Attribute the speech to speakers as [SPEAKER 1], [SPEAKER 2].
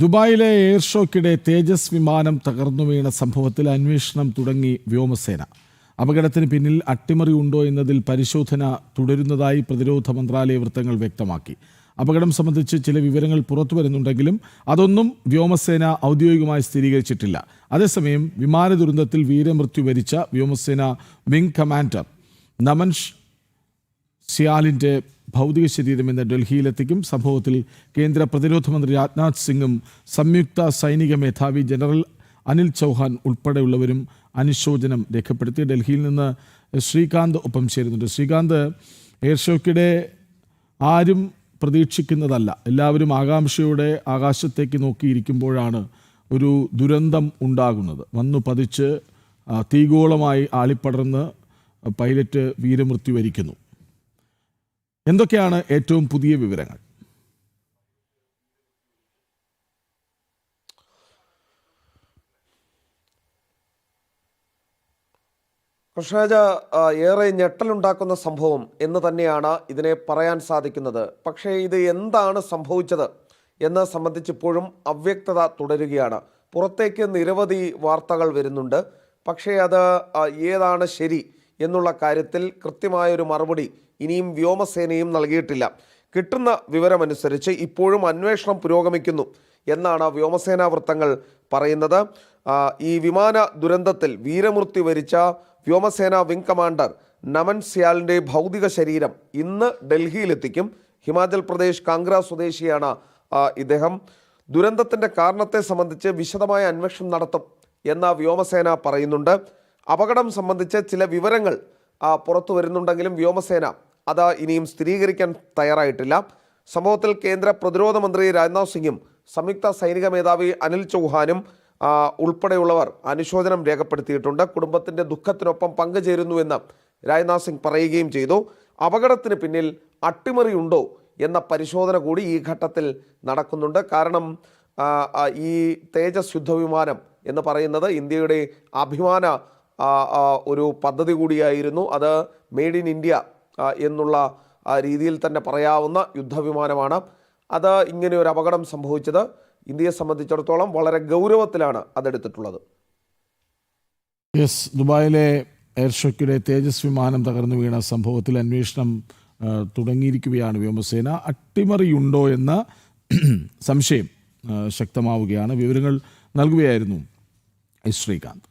[SPEAKER 1] ദുബായിലെ എയർ ഷോയ്ക്കിടെ തേജസ് വിമാനം തകർന്നു വീണ സംഭവത്തിൽ അന്വേഷണം തുടങ്ങി വ്യോമസേന. അപകടത്തിന് പിന്നിൽ അട്ടിമറി ഉണ്ടോ എന്നതിൽ പരിശോധന തുടരുന്നതായി പ്രതിരോധ മന്ത്രാലയ വൃത്തങ്ങൾ വ്യക്തമാക്കി. അപകടം സംബന്ധിച്ച് ചില വിവരങ്ങൾ പുറത്തു വരുന്നുണ്ടെങ്കിലും അതൊന്നും വ്യോമസേന ഔദ്യോഗികമായി സ്ഥിരീകരിച്ചിട്ടില്ല. അതേസമയം വിമാന ദുരന്തത്തിൽ വീരമൃത്യു വരിച്ച വ്യോമസേന വിംഗ് കമാൻഡർ നമൻ സിയാലിന്റെ ഭൗതിക ശരീരം ഇന്ന് ഡൽഹിയിലെത്തിക്കും. സംഭവത്തിൽ കേന്ദ്ര പ്രതിരോധ മന്ത്രി രാജ്നാഥ് സിംഗും സംയുക്ത സൈനിക മേധാവി ജനറൽ അനിൽ ചൗഹാൻ ഉൾപ്പെടെയുള്ളവരും അനുശോചനം രേഖപ്പെടുത്തി. ഡൽഹിയിൽ നിന്ന് ശ്രീകാന്ത് ഒപ്പം ചേരുന്നുണ്ട്. ശ്രീകാന്ത്, എയർ ഷോയ്ക്കിടെ ആരും പ്രതീക്ഷിക്കുന്നതല്ല, എല്ലാവരും ആകാംക്ഷയോടെ ആകാശത്തേക്ക് നോക്കിയിരിക്കുമ്പോഴാണ് ഒരു ദുരന്തം ഉണ്ടാകുന്നത്. വന്നു പതിച്ച് തീഗോളമായി ആളിപ്പടർന്ന് പൈലറ്റ് വീരമൃത്യു വരിക്കുന്നു. എന്തൊക്കെയാണ് ഏറ്റവും പുതിയ വിവരങ്ങൾ?
[SPEAKER 2] കൃഷ്ണരാജ, ഏറെ ഞെട്ടലുണ്ടാക്കുന്ന സംഭവം എന്ന് തന്നെയാണ് ഇതിനെ പറയാൻ സാധിക്കുന്നത്. പക്ഷേ ഇത് എന്താണ് സംഭവിച്ചത് എന്ന് സംബന്ധിച്ചിപ്പോഴും അവ്യക്തത തുടരുകയാണ്. പുറത്തേക്ക് നിരവധി വാർത്തകൾ വരുന്നുണ്ട്. പക്ഷേ അത് ഏതാണ് ശരി എന്നുള്ള കാര്യത്തിൽ കൃത്യമായൊരു മറുപടി ഇനിയും വ്യോമസേനയും നൽകിയിട്ടില്ല. കിട്ടുന്ന വിവരമനുസരിച്ച് ഇപ്പോഴും അന്വേഷണം പുരോഗമിക്കുന്നു എന്നാണ് വ്യോമസേനാ വൃത്തങ്ങൾ പറയുന്നത്. ഈ വിമാന ദുരന്തത്തിൽ വീരമൃത്യു വരിച്ച വ്യോമസേന വിംഗ് കമാൻഡർ നമൻ സിയാലിൻ്റെ ഭൗതിക ശരീരം ഇന്ന് ഡൽഹിയിലെത്തിക്കും. ഹിമാചൽ പ്രദേശ് കാംഗ്ര സ്വദേശിയാണ് ഇദ്ദേഹം. ദുരന്തത്തിൻ്റെ കാരണത്തെ സംബന്ധിച്ച് വിശദമായ അന്വേഷണം നടത്തും എന്ന വ്യോമസേന പറയുന്നുണ്ട്. അപകടം സംബന്ധിച്ച് ചില വിവരങ്ങൾ പുറത്തു വരുന്നുണ്ടെങ്കിലും വ്യോമസേന അത് ഇനിയും സ്ഥിരീകരിക്കാൻ തയ്യാറായിട്ടില്ല. സംഭവത്തിൽ കേന്ദ്ര പ്രതിരോധ മന്ത്രി രാജ്നാഥ് സിംഗും സംയുക്ത സൈനിക മേധാവി അനിൽ ചൗഹാനും ഉൾപ്പെടെയുള്ളവർ അനുശോചനം രേഖപ്പെടുത്തിയിട്ടുണ്ട്. കുടുംബത്തിൻ്റെ ദുഃഖത്തിനൊപ്പം പങ്കുചേരുന്നുവെന്ന് രാജ്നാഥ് സിംഗ് പറയുകയും ചെയ്തു. അപകടത്തിന് പിന്നിൽ അട്ടിമറിയുണ്ടോ എന്ന പരിശോധന കൂടി ഈ ഘട്ടത്തിൽ നടക്കുന്നുണ്ട്. കാരണം ഈ തേജസ് യുദ്ധവിമാനം എന്ന് പറയുന്നത് ഇന്ത്യയുടെ അഭിമാന ഒരു പദ്ധതി കൂടിയായിരുന്നു. അത് മെയ്ഡ് ഇൻ ഇന്ത്യ എന്നുള്ള രീതിയിൽ തന്നെ പറയാവുന്ന യുദ്ധവിമാനമാണ്. അത് ഇങ്ങനെ ഒരു അപകടം സംഭവിച്ചത് ഇന്ത്യയെ സംബന്ധിച്ചിടത്തോളം വളരെ ഗൗരവത്തിലാണ് അതെടുത്തിട്ടുള്ളത്.
[SPEAKER 1] ദുബായിലെ എയർ ഷോയ്ക്കിടെ തേജസ് വിമാനം തകർന്നു വീണ സംഭവത്തിൽ അന്വേഷണം തുടങ്ങിയിരിക്കുകയാണ് വ്യോമസേന. അട്ടിമറിയുണ്ടോ എന്ന സംശയം ശക്തമാവുകയാണ്. വിവരങ്ങൾ നൽകുകയായിരുന്നു ശ്രീകാന്ത്.